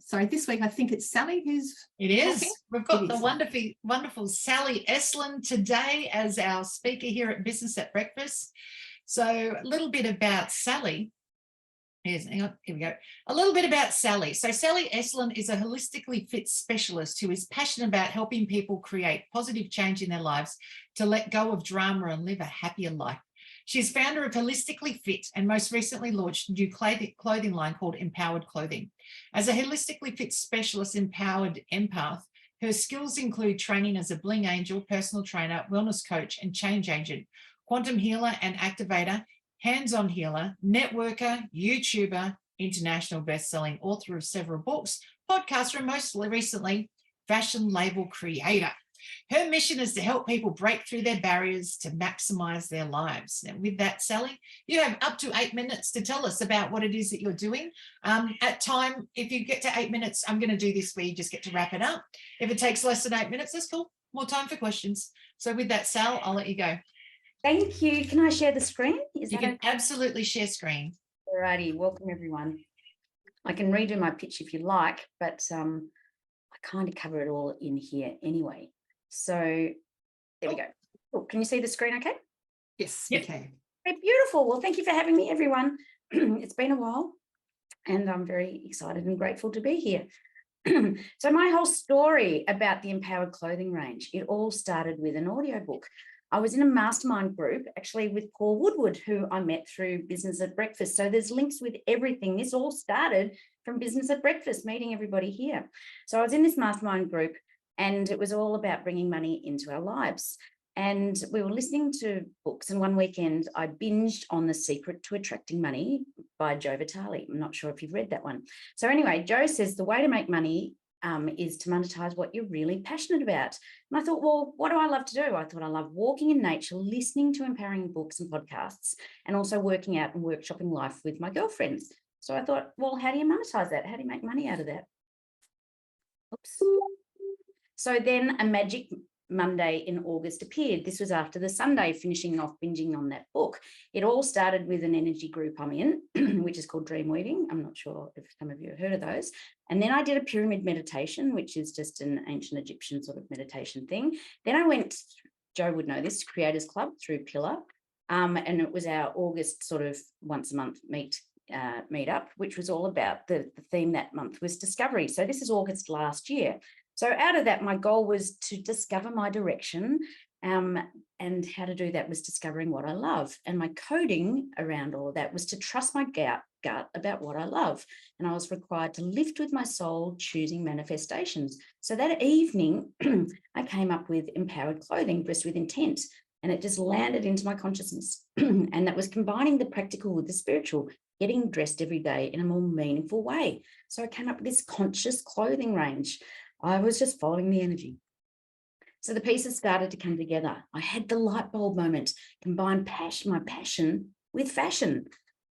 sorry, this week I think it's Sally who's It is. talking. We've got the wonderful Sally Estlin today as our speaker here at Business at Breakfast. So a little bit about Sally. Hang on, here we go. A little bit about Sally. So Sally Estlin is a holistically fit specialist who is passionate about helping people create positive change in their lives to let go of drama and live a happier life. She's founder of Holistically Fit and most recently launched a new clothing line called Empowered Clothing. As a holistically fit specialist, empowered empath, her skills include training as a Bling Angel, personal trainer, wellness coach, and change agent, quantum healer and activator, hands-on healer, networker, YouTuber, international best-selling author of several books, podcaster, and most recently, fashion label creator. Her mission is to help people break through their barriers to maximize their lives. And with that, Sally, you have up to 8 minutes to tell us about what it is that you're doing. At time, if you get to 8 minutes, I'm going to do this where you just get to wrap it up. If it takes less than 8 minutes, that's cool. More time for questions. So with that, Sal, I'll let you go. Thank you. Can I share the screen? You can absolutely share screen. Alrighty, welcome everyone. I can redo my pitch if you like, but I kind of cover it all in here anyway. So there we go. Oh, can you see the screen okay? Yes, yep. Okay. Okay, beautiful. Well, thank you for having me, everyone. It's been a while and I'm very excited and grateful to be here. So my whole story about the Empowered Clothing range, it all started with an audiobook. I was in a mastermind group, actually with Paul Woodward, who I met through Business at Breakfast. So there's links with everything. This all started from Business at Breakfast, meeting everybody here. So I was in this mastermind group and it was all about bringing money into our lives. And we were listening to books. And one weekend I binged on The Secret to Attracting Money by Joe Vitale. I'm not sure if you've read that one. So anyway, Joe says the way to make money is to monetize what you're really passionate about. And I thought, well, what do I love to do? I thought I love walking in nature, listening to empowering books and podcasts, and also working out and workshopping life with my girlfriends. So I thought, well, how do you monetize that? How do you make money out of that? Oops. So then a magic Monday in August appeared. This was after the Sunday, finishing off binging on that book. It all started with an energy group I'm in, which is called Dream Weaving. I'm not sure if some of you have heard of those. And then I did a pyramid meditation, which is just an ancient Egyptian sort of meditation thing. Then I went, Joe would know this, Creators Club through Pillar. And it was our August sort of once a month meet up, which was all about the theme that month was discovery. So this is August last year. So out of that, my goal was to discover my direction, and how to do that was discovering what I love. And my coding around all of that was to trust my gut about what I love. And I was required to lift with my soul, choosing manifestations. So that evening, I came up with Empowered Clothing, Dressed with Intent, and it just landed into my consciousness. And that was combining the practical with the spiritual, getting dressed every day in a more meaningful way. So I came up with this conscious clothing range. I was just following the energy. So the pieces started to come together. I had the light bulb moment, combine my passion with fashion,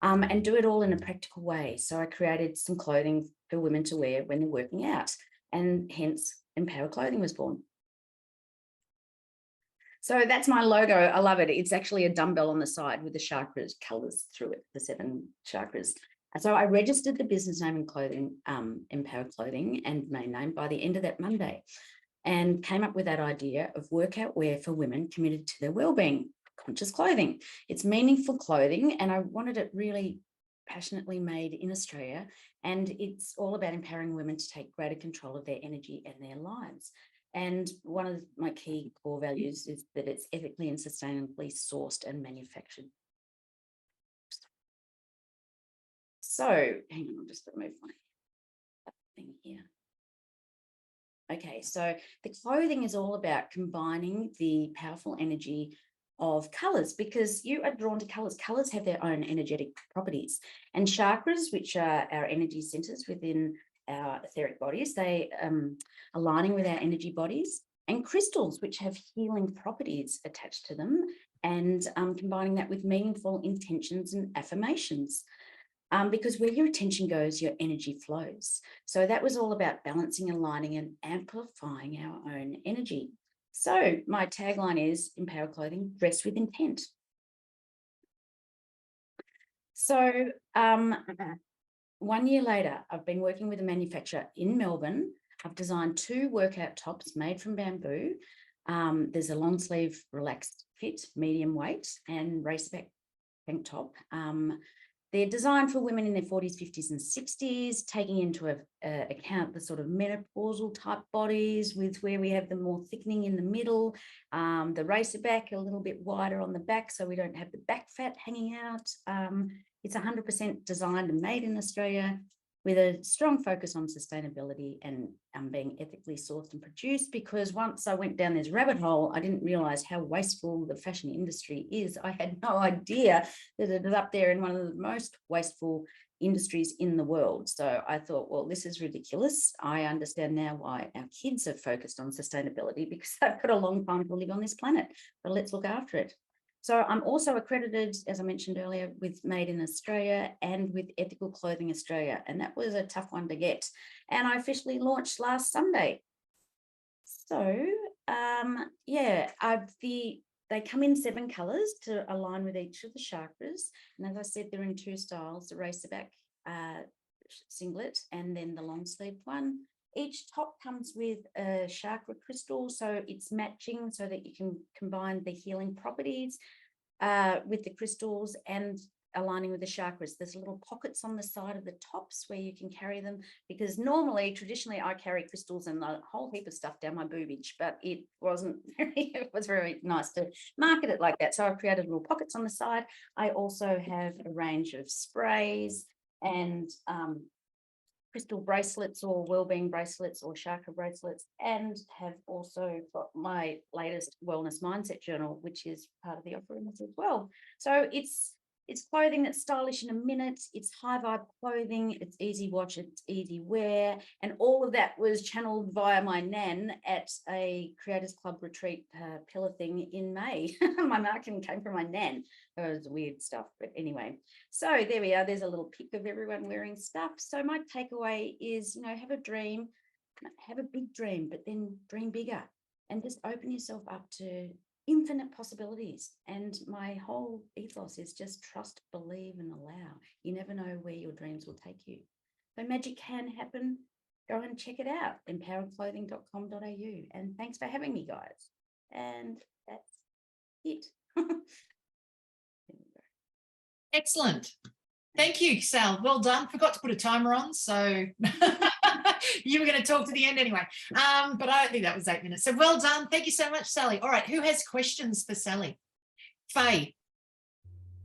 and do it all in a practical way. So I created some clothing for women to wear when they're working out, and hence Empowered Clothing was born. So that's my logo. I love it. It's actually a dumbbell on the side with the chakras, colors through it, the 7 chakras. So I registered the business name and clothing, Empowered Clothing, and main name by the end of that Monday, and came up with that idea of workout wear for women committed to their well-being, conscious clothing. It's meaningful clothing, and I wanted it really passionately made in Australia, and it's all about empowering women to take greater control of their energy and their lives. And one of my key core values is that it's ethically and sustainably sourced and manufactured. So, hang on, I'll just remove my thing here. Okay, so the clothing is all about combining the powerful energy of colors, because you are drawn to colors. Colors have their own energetic properties, and chakras, which are our energy centers within our etheric bodies, they aligning with our energy bodies, and crystals, which have healing properties attached to them, and combining that with meaningful intentions and affirmations. Because where your attention goes, your energy flows. So that was all about balancing, aligning, and amplifying our own energy. So my tagline is Empowered Clothing, Dressed with Intent. So 1 year later, I've been working with a manufacturer in Melbourne. I've designed 2 workout tops made from bamboo. There's a long sleeve relaxed fit, medium weight, and racerback tank top. They're designed for women in their 40s, 50s, and 60s, taking into account the sort of menopausal type bodies, with where we have the more thickening in the middle, the racerback a little bit wider on the back, so we don't have the back fat hanging out. It's 100% designed and made in Australia, with a strong focus on sustainability and being ethically sourced and produced, because once I went down this rabbit hole, I didn't realize how wasteful the fashion industry is. I had no idea that it is up there in one of the most wasteful industries in the world. So I thought, well, this is ridiculous. I understand now why our kids are focused on sustainability, because they've got a long time to live on this planet, but let's look after it. So I'm also accredited, as I mentioned earlier, with Made in Australia and with Ethical Clothing Australia. And that was a tough one to get. And I officially launched last Sunday. So yeah, they come in 7 colours to align with each of the chakras. And as I said, they're in 2 styles, the racerback singlet and then the long sleeve one. Each top comes with a chakra crystal, so it's matching so that you can combine the healing properties with the crystals and aligning with the chakras. There's little pockets on the side of the tops where you can carry them, because traditionally I carry crystals and a whole heap of stuff down my boobage, but it was very nice to market it like that. So I've created little pockets on the side. I also have a range of sprays and crystal bracelets or wellbeing bracelets or chakra bracelets, and have also got my latest wellness mindset journal, which is part of the offerings as well. So it's clothing that's stylish in a minute. It's high vibe clothing. It's easy watch. It's easy wear. And all of that was channeled via my nan at a Creators Club retreat pillar thing in May. My marketing came from my nan. It was weird stuff. But anyway, so there we are. There's a little pic of everyone wearing stuff. So my takeaway is, have a dream, have a big dream, but then dream bigger and just open yourself up to infinite possibilities. And my whole ethos is just trust, believe, and allow. You never know where your dreams will take you. So magic can happen. Go and check it out, empoweredclothing.com.au. And thanks for having me, guys. And that's it. Excellent. Thank you, Sal. Well done. Forgot to put a timer on, so you were going to talk to the end anyway. But I think that was 8 minutes. So well done. Thank you so much, Sally. All right, who has questions for Sally? Faye.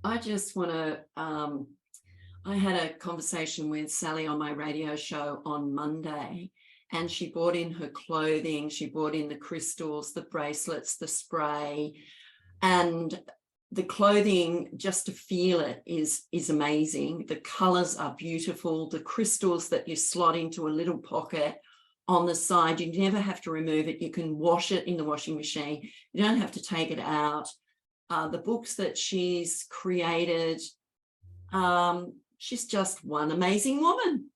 I just want to, I had a conversation with Sally on my radio show on Monday, and she brought in her clothing, she brought in the crystals, the bracelets, the spray, and the clothing, just to feel it is amazing. The colors are beautiful. The crystals that you slot into a little pocket on the side, you never have to remove it. You can wash it in the washing machine. You don't have to take it out. The books that she's created, she's just one amazing woman.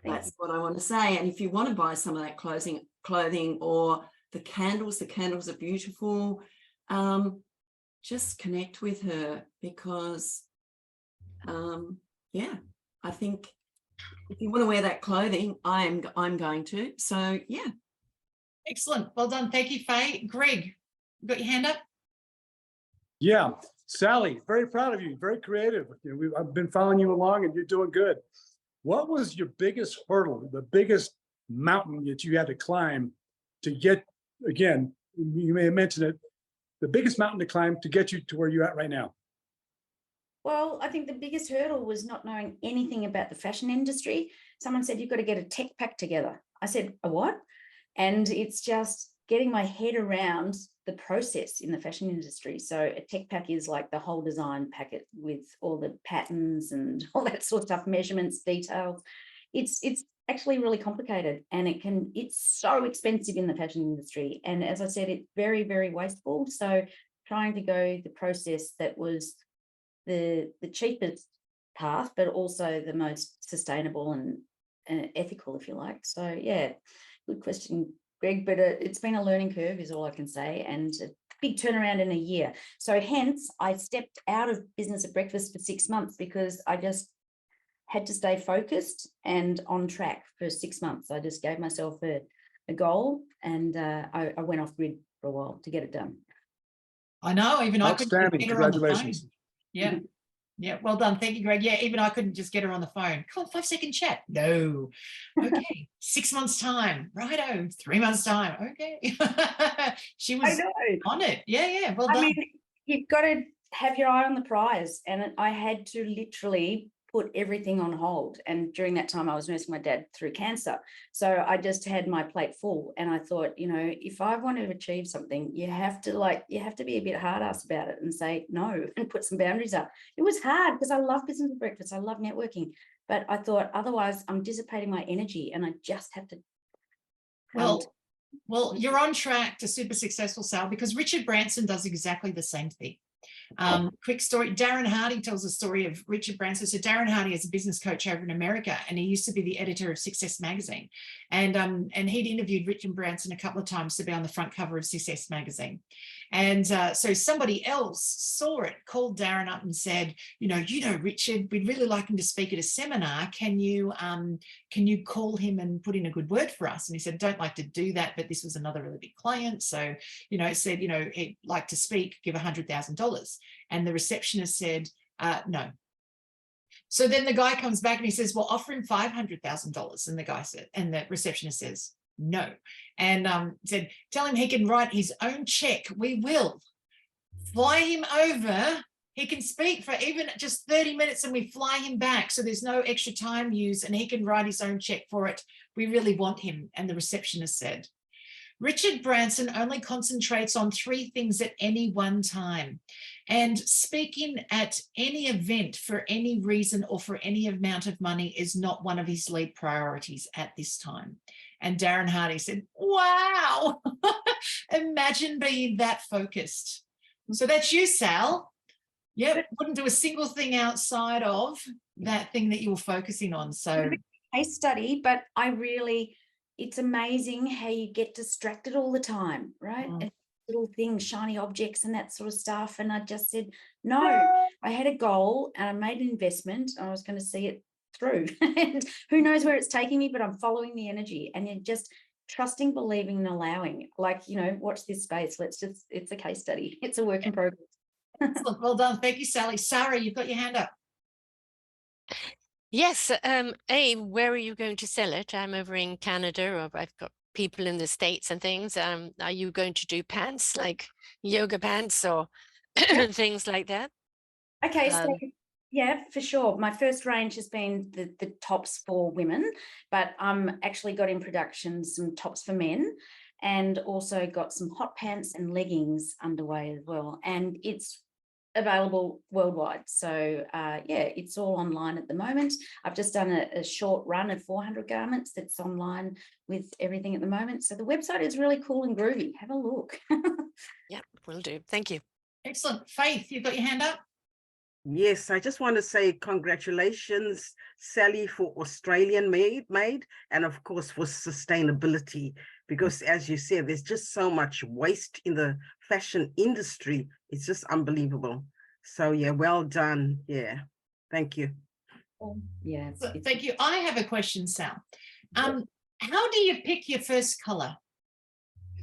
That's what I want to say. And if you want to buy some of that clothing or the candles are beautiful. Just connect with her, because yeah, I think if you want to wear that clothing, I'm going to. So yeah. Excellent. Well done. Thank you, Faye. Greg, you got your hand up? Yeah, Sally, very proud of you. Very creative. I've been following you along, and you're doing good. What was your biggest hurdle, the biggest mountain that you had to climb to get, again, you may have mentioned it, the biggest mountain to climb to get you to where you're at right now? Well, I think the biggest hurdle was not knowing anything about the fashion industry. Someone said, you've got to get a tech pack together. I said, a what? And it's just getting my head around the process in the fashion industry. So a tech pack is like the whole design packet with all the patterns and all that sort of stuff, measurements, details. It's actually really complicated, and it's so expensive in the fashion industry. And as I said, it's very, very wasteful. So trying to go the process that was the cheapest path, but also the most sustainable and ethical, if you like. So yeah, good question, Greg, but it's been a learning curve is all I can say, and a big turnaround in a year. So hence I stepped out of business at breakfast for 6 months, because had to stay focused and on track for 6 months. I just gave myself a goal, and I went off grid for a while to get it done. I know, even I couldn't Outstanding. get her on the phone. Congratulations. Yeah. Yeah, well done. Thank you, Greg. Yeah, even I couldn't just get her on the phone. Come on, 5-second chat. No. Okay. 6 months time. Righto. 3 months time. Okay. She I was know. on it. Yeah. Well I done. mean, you've got to have your eye on the prize. And I had to literally put everything on hold. And during that time, I was nursing my dad through cancer. So I just had my plate full. And I thought, you know, if I want to achieve something, you have to be a bit hard ass about it and say no and put some boundaries up. It was hard because I love business breakfast. I love networking. But I thought, otherwise I'm dissipating my energy, and I just have to. Well, you're on track to super successful, Sal, because Richard Branson does exactly the same thing. Quick story. Darren Hardy tells the story of Richard Branson. So Darren Hardy is a business coach over in America, and he used to be the editor of Success Magazine. And he'd interviewed Richard Branson a couple of times to be on the front cover of Success Magazine. And so somebody else saw it, called Darren up and said, you know, Richard, we'd really like him to speak at a seminar. Can you call him and put in a good word for us? And he said, don't like to do that, but this was another really big client. So, you know, said, you know, he'd like to speak, give $100,000. And the receptionist said, no. So then the guy comes back and he says, well, offer him $500,000. And the guy said, and the receptionist says, no. And said, tell him he can write his own check. We will fly him over. He can speak for even just 30 minutes and we fly him back. So there's no extra time used, and he can write his own check for it. We really want him. And the receptionist said, Richard Branson only concentrates on 3 things at any one time, and speaking at any event for any reason or for any amount of money is not one of his lead priorities at this time. And Darren Hardy said, wow, imagine being that focused. So that's you, Sal. Yep, wouldn't do a single thing outside of that thing that you were focusing on. So Case study, but it's amazing how you get distracted all the time, right? And little things, shiny objects and that sort of stuff. And I just said, no, I had a goal and I made an investment. I was going to see it through. And who knows where it's taking me, but I'm following the energy. And you're just trusting, believing, and allowing. Like, you know, watch this space. It's a case study. It's a work in progress. excellent. Well done. Thank you, Sally. Sarah, you've got your hand up. Yes. Where are you going to sell it? I'm over in Canada, or I've got people in the States and things. Are you going to do pants, like yoga pants or things like that? Okay, so yeah, for sure. My first range has been the tops for women, but actually got in production some tops for men, and also got some hot pants and leggings underway as well. And it's available worldwide. So yeah, it's all online at the moment. I've just done a short run of 400 garments that's online with everything at the moment. So the website is really cool and groovy. Have a look. Yeah, will do. Thank you. Excellent. Faith, you've got your hand up. Yes, I just want to say congratulations, Sally, for Australian made, and of course for sustainability, because as you said, there's just so much waste in the fashion industry. It's just unbelievable. So yeah, well done. Yeah, thank you. Yeah, Thank you. I have a question, Sal. How do you pick your first color?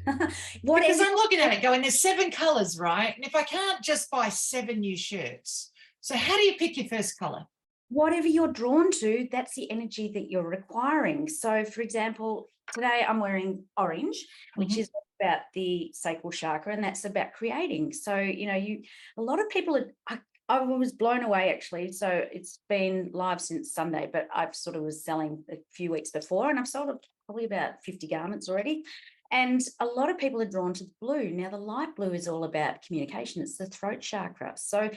Because I'm looking at it going, there's 7 colors, right? And if I can't just buy 7 new shirts, so how do you pick your first color? Whatever you're drawn to, that's the energy that you're requiring. So for example, today I'm wearing orange, which is about the sacral chakra, and that's about creating. So, you know, a lot of people I was blown away actually. So it's been live since Sunday, but I've sort of was selling a few weeks before, and I've sold probably about 50 garments already. And a lot of people are drawn to the blue. Now, the light blue is all about communication. It's the throat chakra. So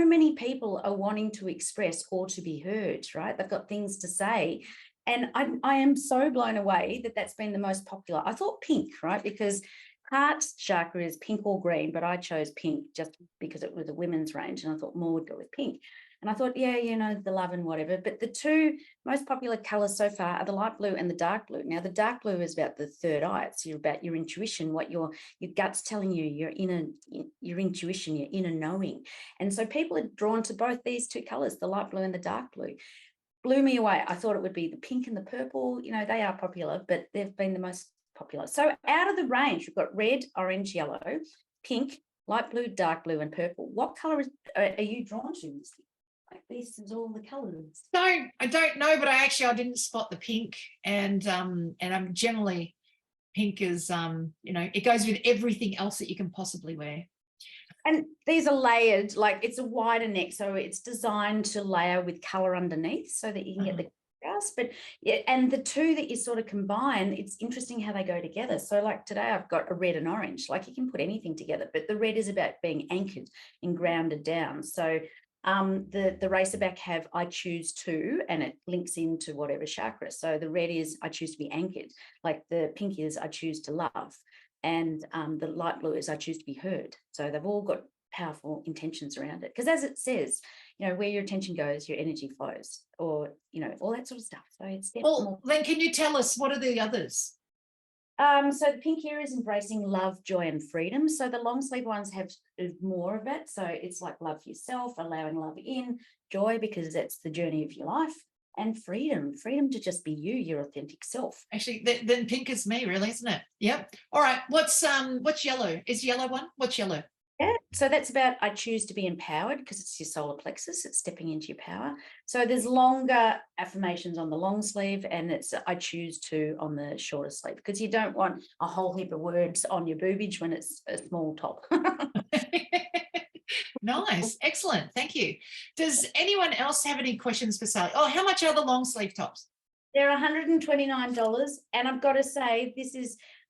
many people are wanting to express or to be heard, right? They've got things to say. And I am so blown away that that's been the most popular. I thought pink, right? Because heart chakra is pink or green, but I chose pink just because it was a women's range, and I thought more would go with pink. And I thought, yeah, you know, the love and whatever. But the 2 most popular colors so far are the light blue and the dark blue. Now, the dark blue is about the third eye. It's about your intuition, what your gut's telling you, your intuition, your inner knowing. And so people are drawn to both these 2 colors, the light blue and the dark blue. blew me away. I thought it would be the pink and the purple. You know, they are popular, but they've been the most popular. So out of the range, we've got red, orange, yellow, pink, light blue, dark blue, and purple. What color are you drawn to, Misty? Like this is all the colors. I don't know, but I didn't spot the pink, and I'm generally pink is you know, it goes with everything else that you can possibly wear. And these are layered, like it's a wider neck, so it's designed to layer with color underneath so that you can get the contrast. But yeah, and the two that you sort of combine, it's interesting how they go together. So like today I've got a red and orange, like you can put anything together, but the red is about being anchored and grounded down. So the racerback have I choose to, and it links into whatever chakra. So the red is I choose to be anchored, like the pink is I choose to love, and the light blue is I choose to be heard. So they've all got powerful intentions around it, because as it says, you know, where your attention goes, your energy flows, or, you know, all that sort of stuff. So it's Well, then can you tell us what are the others? So the pink here is embracing love, joy, and freedom. So the long sleeve ones have more of it. So it's like love for yourself, allowing love in, joy, because that's the journey of your life, and freedom to just be you, your authentic self. Actually, then pink is me, really, isn't it? Yep. All right. What's yellow? Is yellow one? What's yellow? Yeah, so that's about I choose to be empowered, because it's your solar plexus, it's stepping into your power. So there's longer affirmations on the long sleeve, and it's I choose to on the shorter sleeve, because you don't want a whole heap of words on your boobage when it's a small top. Nice. Excellent. Thank you. Does anyone else have any questions for Sally? Oh, how much are the long sleeve tops? They're $129, and I've got to say,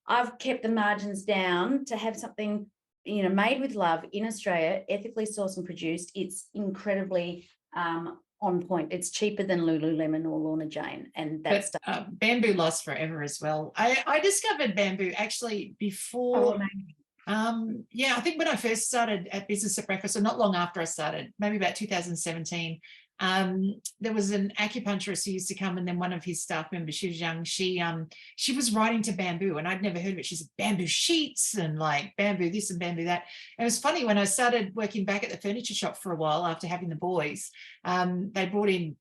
I've kept the margins down to have something, you know, made with love in Australia, ethically sourced and produced. It's incredibly on point. It's cheaper than Lululemon or Lorna Jane, and that's bamboo lasts forever as well. I discovered bamboo actually before. Yeah, I think when I first started at Business at Breakfast, or not long after I started, maybe about 2017, there was an acupuncturist who used to come, and then one of his staff members, she was young, she was writing to bamboo, and I'd never heard of it. She said bamboo sheets and like bamboo this and bamboo that. And it was funny, when I started working back at the furniture shop for a while after having the boys, they brought in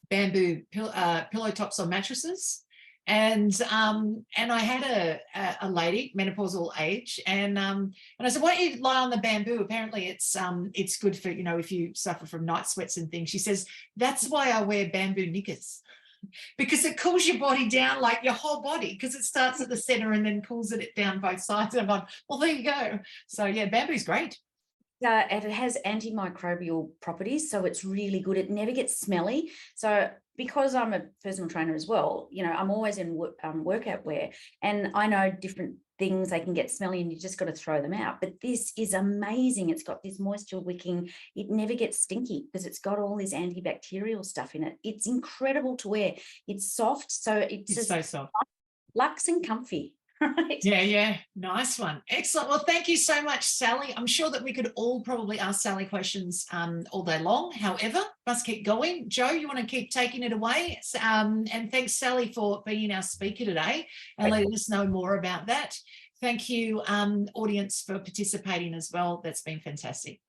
bamboo pillow tops on mattresses. And I had a lady, menopausal age, and I said, why don't you lie on the bamboo? Apparently it's good for, you know, if you suffer from night sweats and things. She says, that's why I wear bamboo knickers, because it cools your body down, like your whole body, because it starts at the center and then cools it down both sides. And I'm like, well, there you go. So yeah, bamboo's great. And it has antimicrobial properties, so it's really good. It never gets smelly. So because I'm a personal trainer as well, you know, I'm always in workout wear, and I know different things they can get smelly, and you just got to throw them out. But this is amazing. It's got this moisture wicking. It never gets stinky because it's got all this antibacterial stuff in it. It's incredible to wear. It's soft, so it's just so soft, luxe and comfy. Right. Yeah. Nice one. Excellent. Well, thank you so much, Sally. I'm sure that we could all probably ask Sally questions all day long. However, must keep going. Joe, you want to keep taking it away? And thanks, Sally, for being our speaker today and letting us know more about that. Thank you, audience, for participating as well. That's been fantastic.